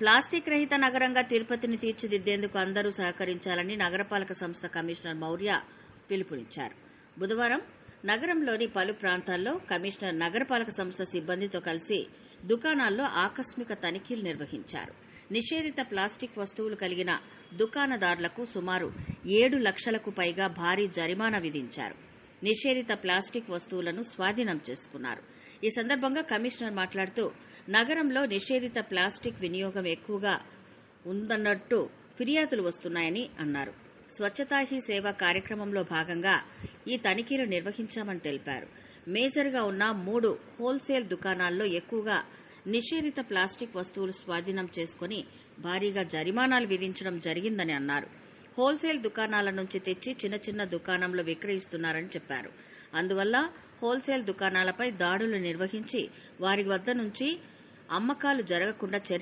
Plastic రహిత నగరంగా తిరుపతిని తీర్చిదిద్దేందుకు అందరూ సహకరించాలని నగరపాలక సంస్థ కమిషనర్ మౌర్య పిలుపునిచ్చారు. బుధవారం నగరంలోని పలు ప్రాంతాల్లో కమిషనర్ నగరపాలక సంస్థ సిబ్బందితో కలిసి దుకాణాల్లో ఆకస్మిక తనిఖీలు నిర్వహించారు. నిషేధిత ప్లాస్టిక్ వస్తువులు కలిగిన దుకాణదారులకు సుమారు 7 లక్షలకు పైగా భారీ జరిమానా విధించారు. నిషేధిత ప్లాస్టిక్ వస్తువులను స్వాధీనం చేసుకున్నారు. ఈ సందర్భంగా కమిషనర్ మాట్లాడుతూ నగరంలో నిషేధిత ప్లాస్టిక్ వినియోగం ఎక్కువగా ఉందన్నట్టు ఫిర్యాదులు వస్తున్నాయని అన్నారు. స్వచ్ఛతా హీ సేవ కార్యక్రమంలో భాగంగా ఈ తనిఖీలు నిర్వహించామని తెలిపారు. మేజర్గా ఉన్న 3 హోల్సేల్ దుకాణాల్లో ఎక్కువగా నిషేధిత ప్లాస్టిక్ వస్తువులు స్వాధీనం చేసుకుని భారీగా జరిమానాలు విధించడం జరిగిందని అన్నారు. హోల్సేల్ దుకాణాల నుంచి తెచ్చి చిన్న చిన్న దుకాణంలో విక్రయిస్తున్నారని చెప్పారు. అందువల్ల హోల్సేల్ దుకాణాలపై దాడులు నిర్వహించి వారి వద్ద నుంచి అమ్మకాలు జరగకుండా